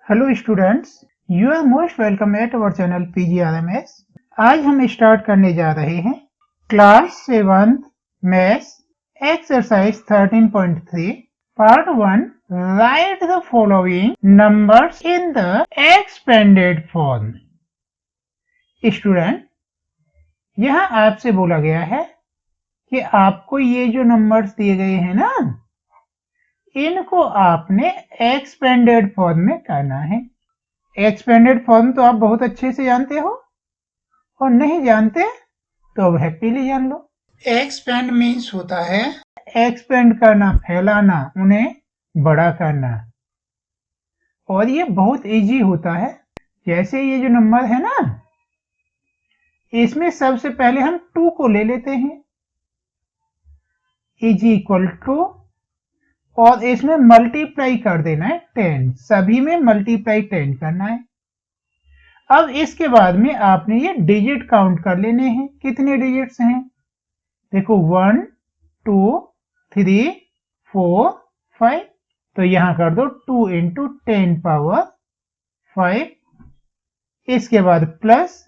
Hello students, you are most welcome at our channel PGRMS। आज हम start करने जा रहे हैं class 7 maths exercise 13.3 part 1। Write the following numbers in the expanded form. Student, यहाँ आपसे बोला गया है कि आपको ये जो नंबर्स दिए गए हैं ना, इनको आपने एक्सपेंडेड फॉर्म में करना है। एक्सपेंडेड फॉर्म तो आप बहुत अच्छे से जानते हो, और नहीं जानते तो अब हैप्पीली जान लो। एक्सपेंड मीन्स होता है एक्सपेंड करना, फैलाना, उन्हें बड़ा करना। और ये बहुत इजी होता है। जैसे ये जो नंबर है ना, इसमें सबसे पहले हम 2 को ले लेते हैं, इज इक्वल टू, और इसमें मल्टीप्लाई कर देना है 10। सभी में मल्टीप्लाई 10 करना है। अब इसके बाद में आपने ये डिजिट काउंट कर लेने हैं। कितने डिजिट्स हैं देखो, 1 2 3 4 5। तो यहां कर दो 2 इंटू 10 पावर 5। इसके बाद प्लस,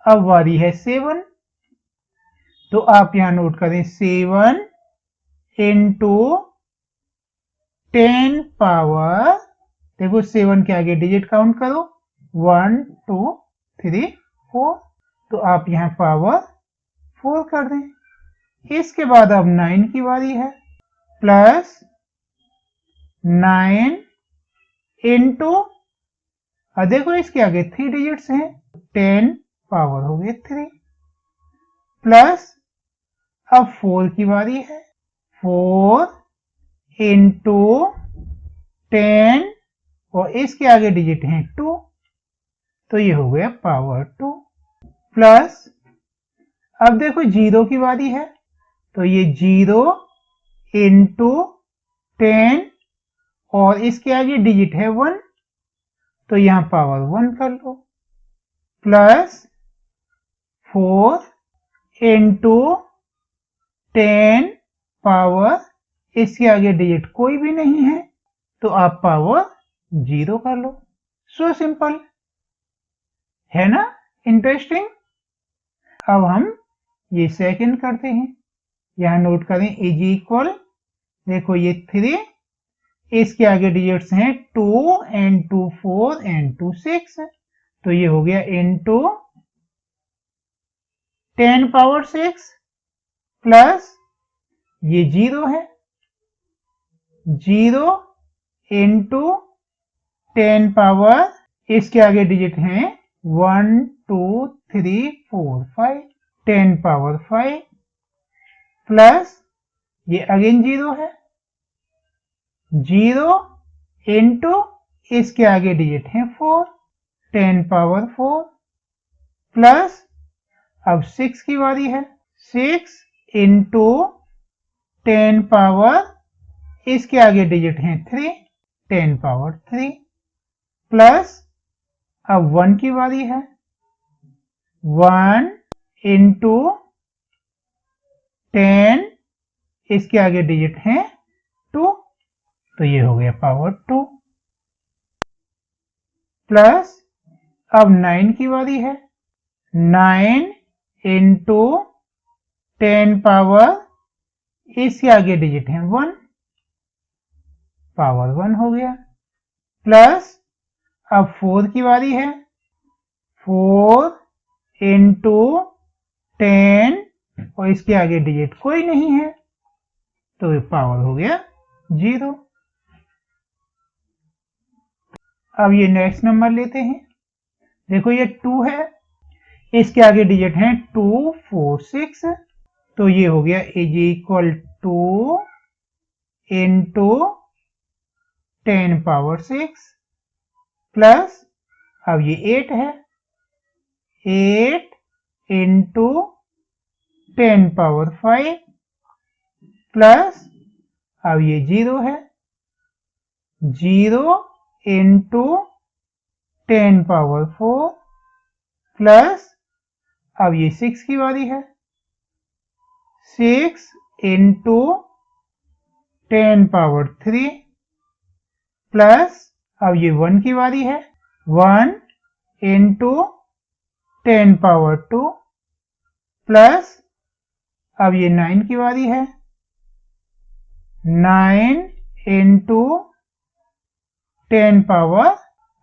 अब वाली है 7, तो आप यहां नोट करें 7 इंटू 10 पावर, देखो 7 के आगे डिजिट काउंट करो, 1 2 3 4, तो आप यहां पावर 4 कर दें। इसके बाद अब 9 की बारी है, प्लस 9 इंटू, देखो इसके आगे 3 डिजिट्स हैं, 10 पावर हो गए 3, प्लस अब 4 की बारी है, 4 इंटू 10, और इसके आगे डिजिट हैं 2, तो ये हो गया पावर 2, प्लस अब देखो 0 की बारी है, तो ये 0 इंटू 10, और इसके आगे डिजिट है 1, तो यहां पावर 1 कर लो, प्लस 4 इंटू 10 पावर, इसके आगे डिजिट कोई भी नहीं है, तो आप पावर 0 कर लो। सो सिंपल है ना, इंटरेस्टिंग। अब हम ये सेकंड करते हैं। यहां नोट करें इज इक्वल, देखो ये 3, इसके आगे डिजिट्स हैं 2 एंड 2 4 एंड 2 6, तो ये हो गया इंटू 10 पावर 6, प्लस ये 0 है, 0 इंटू 10 पावर, इसके आगे डिजिट हैं 1 2 3 4 5, 10 पावर 5, प्लस ये अगेन 0 है, 0 इंटू, इसके आगे डिजिट है 4, 10 पावर 4, प्लस अब 6 की बारी है, 6 इंटू 10 पावर, इसके आगे डिजिट हैं 3, 10 पावर 3, प्लस अब 1 की बारी है, 1 इंटू 10, इसके आगे डिजिट हैं 2, तो ये हो गया पावर 2, प्लस अब 9 की बारी है, 9 इंटू 10 पावर, इसके आगे डिजिट है 1, पावर 1 हो गया, प्लस अब 4 की बारी है, 4 इंटू 10, और इसके आगे डिजिट कोई नहीं है, तो ये पावर हो गया 0। अब ये नेक्स्ट नंबर लेते हैं। देखो ये 2 है, इसके आगे डिजिट हैं 2 4 6, तो ये हो गया is equal two into 10 power 6, plus अब ये 8 है, 8 इंटू 10 पावर 5, प्लस अब ये 0 है, 0 इंटू 10 पावर 4, प्लस अब ये 6 की बारी है, 6 इंटू 10 पावर 3, प्लस अब ये 1 की बारी है, 1 इंटू 10 पावर 2 प्लस, अब ये 9 की बारी है, 9 इंटू 10 पावर,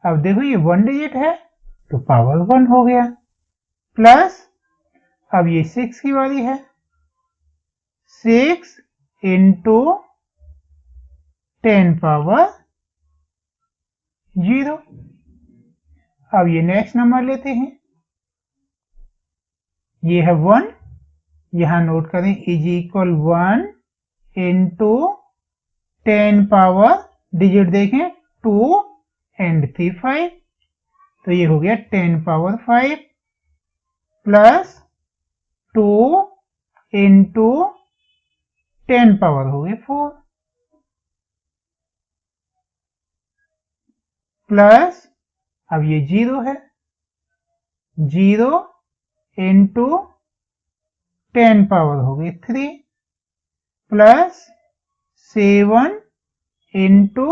अब देखो ये 1 डिजिट है तो पावर 1 हो गया, प्लस अब ये 6 की बारी है, 6 इंटू 10 पावर 0। अब ये नेक्स्ट नंबर लेते हैं, ये है 1, यहां नोट करें is equal 1 into 10 power, digit देखें 2 एंड 3 5, तो ये हो गया 10 पावर 5 प्लस 2 इंटू 10 पावर हो गए 4 प्लस, अब ये 0 है, 0 इंटू 10 पावर हो गई 3 प्लस 7 इंटू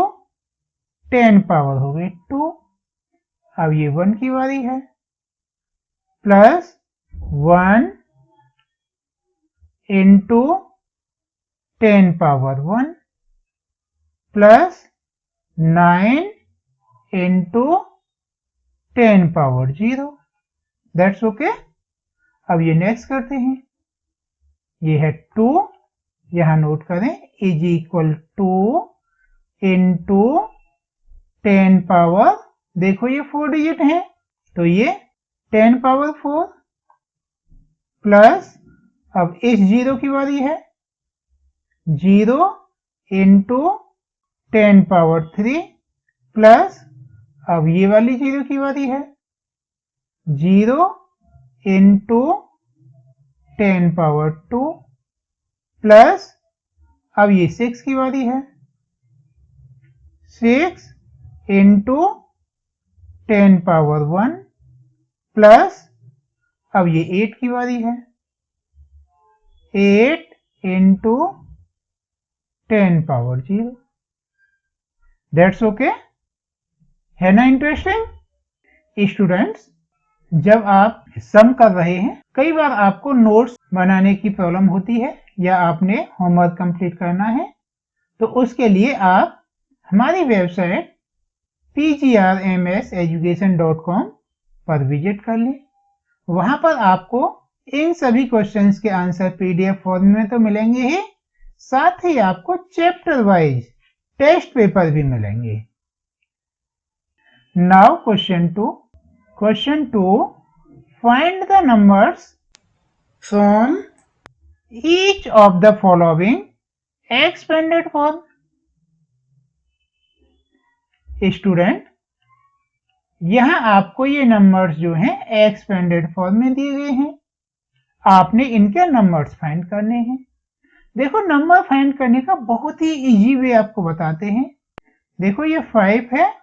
10 पावर हो गई 2। अब ये 1 की बारी है, plus 1 into 10 power 1 plus 9 into 10 power 0, that's okay. अब ये नेक्स्ट करते हैं, ये है 2, यहां नोट करें इज इक्वल 2 इंटू 10 पावर, देखो ये 4 डिजिट हैं तो ये 10 पावर 4 प्लस, अब इस 0 की बारी है, 0 इंटू 10 पावर 3 प्लस, अब ये वाली 0 की बारी है, 0 इंटू 10 पावर 2 प्लस, अब ये 6 की बारी है, 6 इंटू 10 पावर 1 प्लस, अब ये 8 की बारी है, 8 इंटू 10 पावर 0, दैट्स ओके, है ना इंटरेस्टिंग। स्टूडेंट्स, जब आप सम कर रहे हैं, कई बार आपको नोट्स बनाने की प्रॉब्लम होती है या आपने होमवर्क कंप्लीट करना है, तो उसके लिए आप हमारी वेबसाइट pgrmseducation.com पर विजिट कर लें। वहां पर आपको इन सभी क्वेश्चंस के आंसर पीडीएफ फॉर्म में तो मिलेंगे ही, साथ ही आपको चैप्टर वाइज टेस्ट पेपर भी मिलेंगे। Now question 2, find the numbers from each of the following expanded form। Student, यहां आपको ये नंबर्स जो हैं एक्सपेंडेड फॉर्म में दिए गए हैं, आपने इनके नंबर्स फाइंड करने हैं। देखो नंबर फाइंड करने का बहुत ही इजी वे आपको बताते हैं। देखो ये 5 है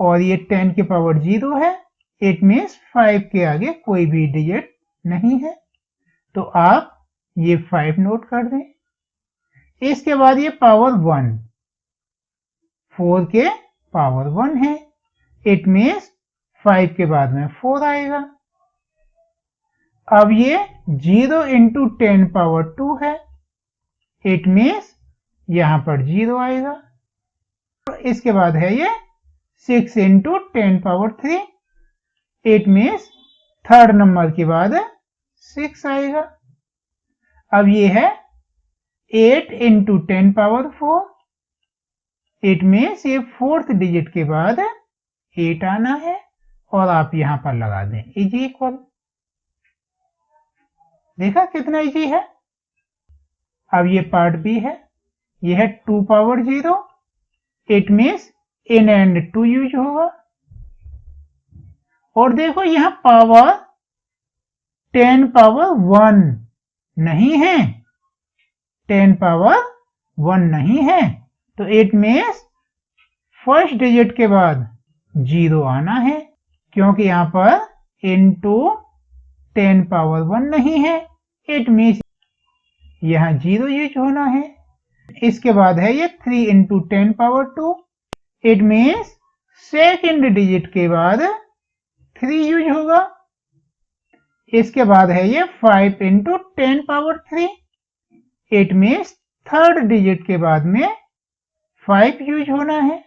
और ये 10 की पावर 0 है, इट मीन्स 5 के आगे कोई भी डिजिट नहीं है, तो आप ये 5 नोट कर दें। इसके बाद ये पावर 1, 4 के पावर 1 है, इट मीन्स 5 के बाद में 4 आएगा। अब ये 0 इंटू 10 पावर 2 है, इट मीन्स यहां पर 0 आएगा। इसके बाद है ये 6 into 10 power 3, it means third number के बाद 6 आएगा। अब ये है 8 इंटू 10 पावर 4, इट मीन्स ये फोर्थ डिजिट के बाद 8 आना है और आप यहां पर लगा दें इज इक्वल। देखा कितना इजी है। अब ये पार्ट बी है, ये है 2 power 0, it means in and 2 use होगा। और देखो यहां पावर 10 पावर 1 नहीं है, 10 पावर 1 नहीं है, तो इट मीन्स फर्स्ट डिजिट के बाद 0 आना है, क्योंकि यहां पर इनटू 10 पावर 1 नहीं है, इट मीन्स यहां 0 यूज होना है। इसके बाद है ये 3 into 10 power 2, it means second digit के बाद 3 यूज होगा। इसके बाद है ये 5 into 10 power 3। It means third digit के बाद में 5 यूज होना है।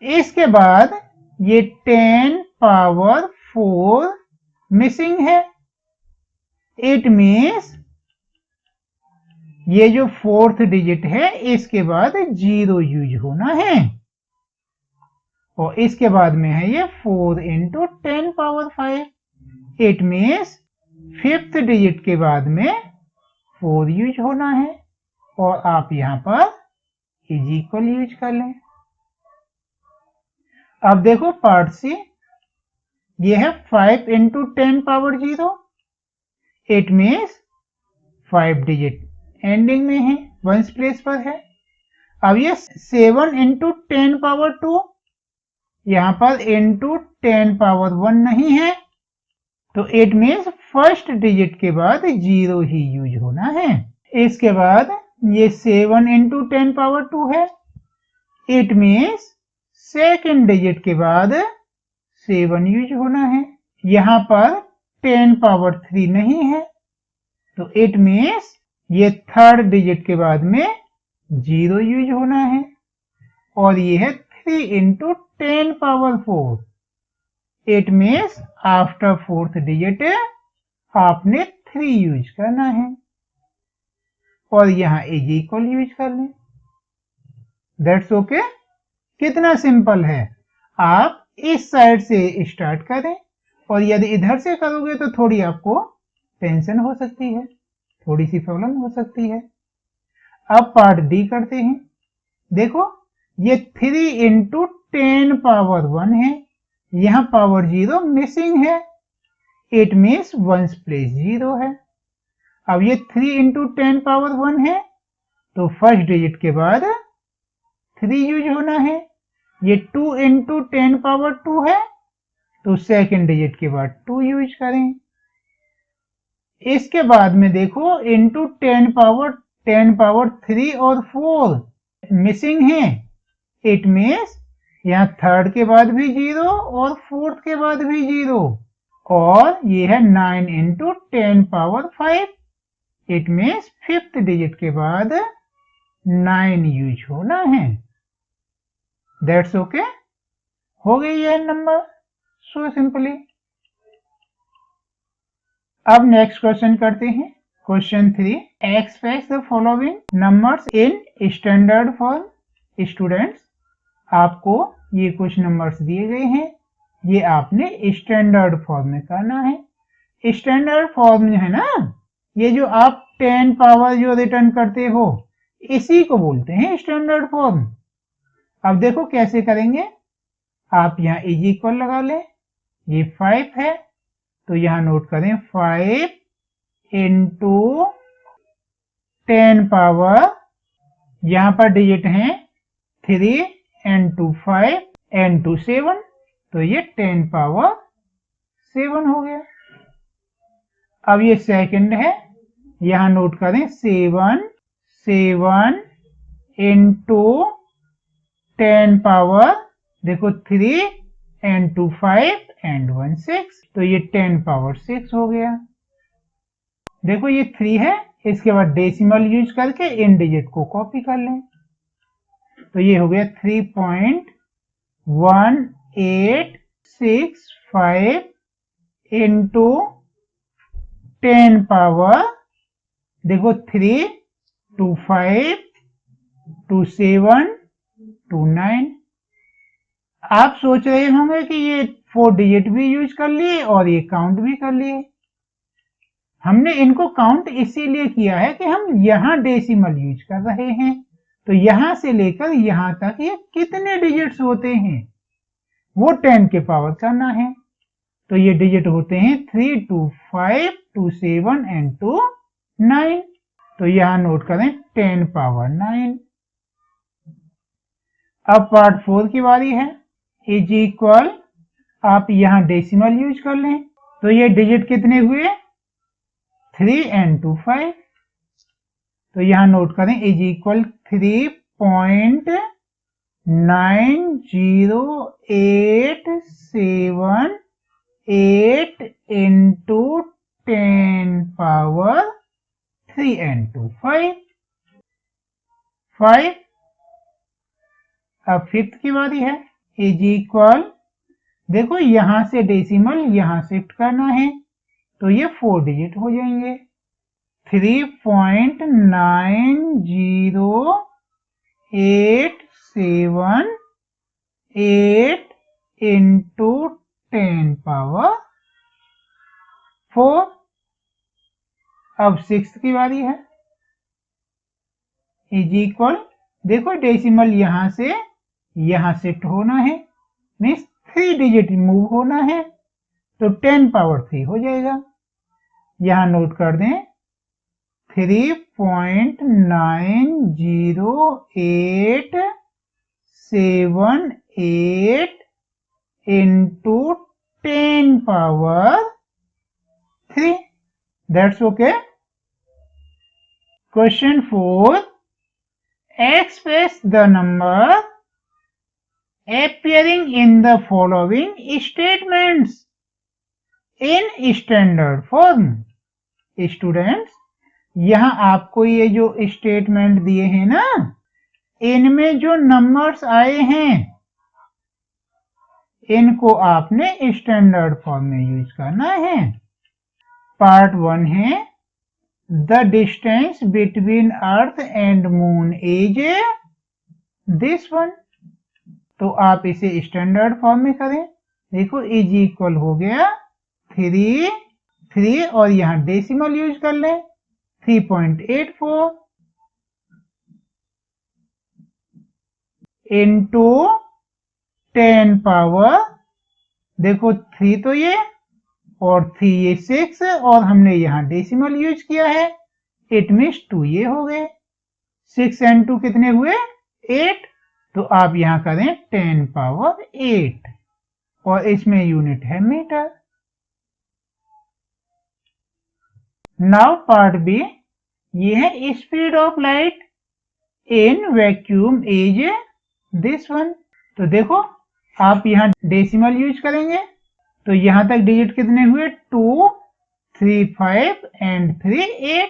इसके बाद ये 10 पावर 4 मिसिंग है। इट मीन्स ये जो फोर्थ डिजिट है इसके बाद 0 यूज होना है। और इसके बाद में है ये 4 into 10 power 5। It means fifth digit के बाद में 4 यूज होना है। और आप यहां पर इज इक्वल यूज कर लें। अब देखो पार्ट सी, ये है 5 into 10 power 0। It means 5 digit ending में है, वंस प्लेस पर है। अब ये 7 इंटू 10 पावर 2, यहां पर इंटू 10 पावर 1 नहीं है, तो इट मीन्स फर्स्ट डिजिट के बाद 0 ही यूज होना है। इसके बाद ये 7 इंटू 10 पावर 2 है। इट मीन्स सेकेंड डिजिट के बाद 7 यूज होना है। यहां पर 10 पावर 3 नहीं है, तो इट मीन्स ये थर्ड डिजिट के बाद में 0 यूज होना है। और ये है 3 into 10 power 4। It means after fourth digit आपने 3 यूज करना है। और यहां इज इक्वल यूज कर लें। That's okay. कितना सिंपल है। आप इस साइड से स्टार्ट करें, और यदि इधर से करोगे तो थोड़ी आपको टेंशन हो सकती है, थोड़ी सी प्रॉब्लम हो सकती है। अब पार्ट डी करते हैं। देखो ये 3 इंटू 10 पावर 1 है, यहां पावर 0 मिसिंग है। इट मीन्स वंस प्लेस 0 है। अब ये 3 इंटू 10 पावर 1 है, तो फर्स्ट डिजिट के बाद 3 यूज होना है। ये 2 इंटू 10 पावर 2 है, तो सेकेंड डिजिट के बाद 2 यूज करें। इसके बाद में देखो इंटू 10 पावर 3 और 4 मिसिंग है। इट मीन्स यहाँ थर्ड के बाद भी 0 और फोर्थ के बाद भी 0। और ये है 9 into 10 power 5। It means fifth digit के बाद 9 यूज होना है। That's okay. हो गई ये नंबर, सो सिंपली। अब नेक्स्ट क्वेश्चन करते हैं। Question 3, express the following numbers in standard form. Students, आपको ये कुछ नंबर्स दिए गए हैं, ये आपने स्टैंडर्ड फॉर्म में करना है। स्टैंडर्ड फॉर्म में है ना, ये जो आप 10 पावर जो रिटर्न करते हो, इसी को बोलते हैं स्टैंडर्ड फॉर्म। अब देखो कैसे करेंगे। आप यहाँ इज इक्वल लगा लें। ये 5 है, तो यहां नोट करें 5 इंटू 10 पावर, यहां पर डिजिट हैं 3 एंड 2 5 एंड 2 7, तो ये 10 पावर 7 हो गया। अब ये सेकंड है, यहां नोट करें 7 इंटू 10 पावर, देखो 3 एंड 2 5 एंड 1 6, तो ये 10 पावर 6 हो गया। देखो ये 3 है, इसके बाद डेसिमल यूज करके इन डिजिट को कॉपी कर लें, तो ये हो गया 3.1865 इंटू 10 पावर, देखो 3 2 5 2 7 2 9। आप सोच रहे होंगे कि ये 4 डिजिट भी यूज कर लिए और ये काउंट भी कर लिए। हमने इनको काउंट इसीलिए किया है कि हम यहां डेसिमल यूज कर रहे हैं, तो यहां से लेकर यहां तक ये कितने डिजिट्स होते हैं वो 10 के पावर करना है। तो ये डिजिट होते हैं 3 2 5 2 7 एंड 2 9, तो यहां नोट करें 10 पावर 9। अब पार्ट 4 की बारी है। इज इक्वल, आप यहां डेसिमल यूज कर लें, तो ये डिजिट कितने हुए 3 एंड 2 5, तो यहां नोट करें is equal 3.1865 90878 into 10 power 3 and 2 5। अब फिफ्थ की बारी है। इज इक्वल, देखो यहां से डेसिमल यहां शिफ्ट करना है तो ये 4 डिजिट हो जाएंगे। 3.90878 into 10 power 4। अब सिक्स्थ की बारी है। इज इक्वल, देखो डेसिमल यहां से यहां शिफ्ट होना है, मीन्स 3 डिजिट मूव होना है तो 10 पावर 3 हो जाएगा। यहां नोट कर दें 3.90878 into 10 power 3। That's okay. Question 4. Express the number appearing in the following statements in standard form. Students, यहाँ आपको ये जो स्टेटमेंट दिए हैं ना, इनमें जो नंबर्स आए हैं इनको आपने स्टैंडर्ड फॉर्म में यूज करना है। पार्ट 1 है the distance between earth and moon is this one, तो आप इसे स्टैंडर्ड फॉर्म में करें। देखो इज इक्वल हो गया 3 और यहां डेसिमल यूज कर लें 3.84 इंटू 10 पावर, देखो 3 तो ये और 3 ये 6 और हमने यहाँ डेसिमल यूज किया है, इट मीन्स 2 ये हो गए। 6 and 2 कितने हुए 8, तो आप यहाँ करें 10 पावर 8 और इसमें यूनिट है मीटर। नाउ पार्ट बी, ये है speed of light in vacuum is this one, तो देखो आप यहाँ डेसिमल यूज करेंगे तो यहां तक डिजिट कितने हुए 2 3 5 एंड 3 8,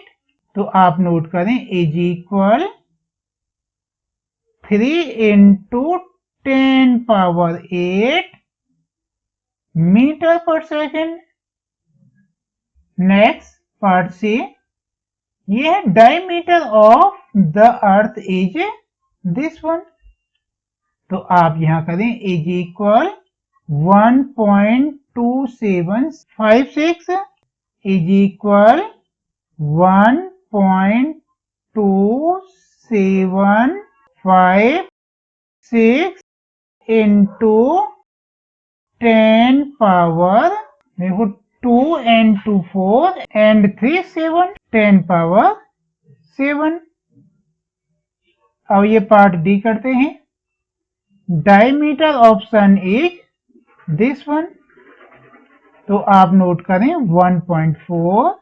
तो आप नोट करें is equal 3 into 10 power 8 metre per second. Next part C, ये है diameter of the earth is this one, तो आप यहां करें is equal 1.2756 is equal 1.2756 into 10 power, देखो 2 and 2 4 and 3 7, 10 पावर 7। अब ये पार्ट डी करते हैं। Diameter of sun is this one, तो आप नोट करें 1.4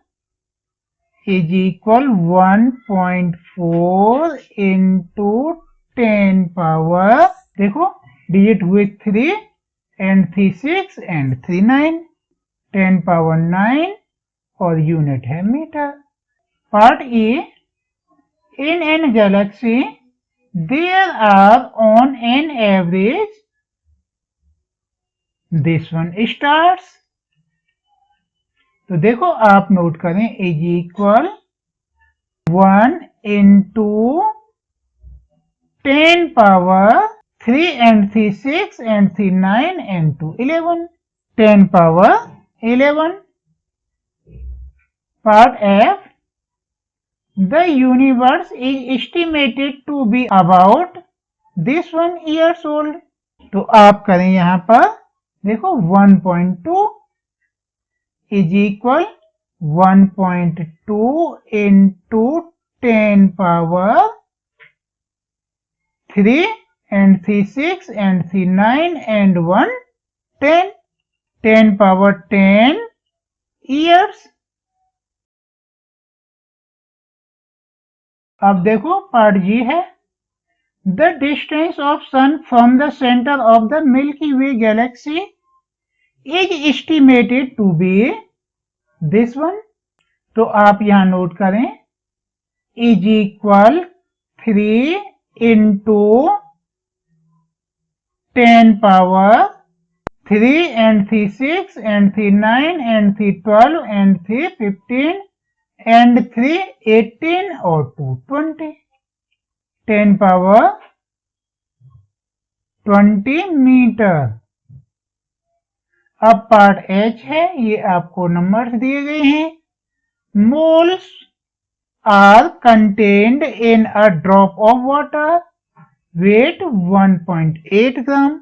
इज इक्वल 1.4 इंटू 10 पावर, देखो डिजिट हुए 3 and 3 6 and 3 9, 10 पावर 9 और यूनिट है metre. Part A, in an galaxy there are on an average this one stars, तो देखो आप नोट करें is equal 1 into 10 power 3 and 3 6 and 3 9 and 2 11, 10 power 11। Part F, the universe is estimated to be about this one years old, तो आप करें यहां पर देखो 1.2 is equal 1.2 into 10 power 3 and 3 6 and 3 9 and 1 10, 10 power 10 years। अब देखो part जी है The distance of Sun from the center of the Milky Way galaxy is estimated to be this one. तो आप यहां नोट करें, is equal 3 into 10 power 3 and 3 6 and 3 9 and 3 12 and 3 15 and 3 18 और 2 20. 10 power 20 metre. अब part H है, ये आपको numbers दिए गए हैं. Moles are contained in a drop of water, weight 1.8 gram.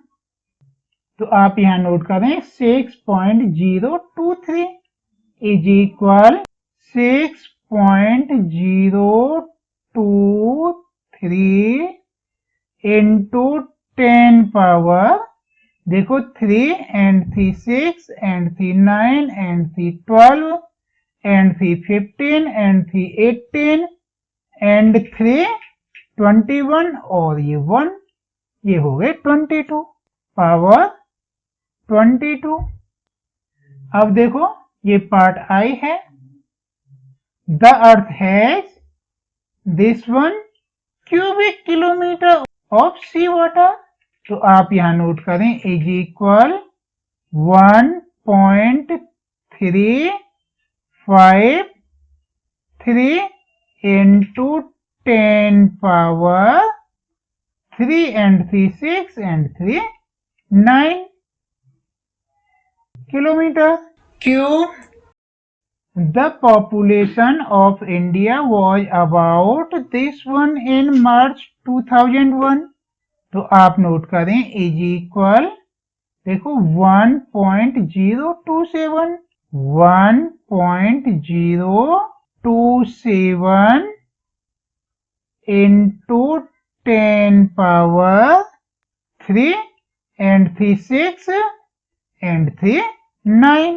तो आप यहां नोट करें 6.023 इज इक्वल 6.023 इंटू 10 पावर, देखो 3 and 3 6 and 3 9 and 3 12 and 3 15 and 3 18 and 3 21 और ये 1, ये हो गए 22 पावर 22. अब देखो ये पार्ट I है. The earth has this one cubic kilometre of sea water. तो आप यहां नोट करें is equal 1.353 into 10 power 3 and 3 6 and 3 9 kilometer cube. The population of India was about this one in March 2001. तो आप note करें is equal, देखो 1.027 into 10 power 3 and 3 6 and 3 9.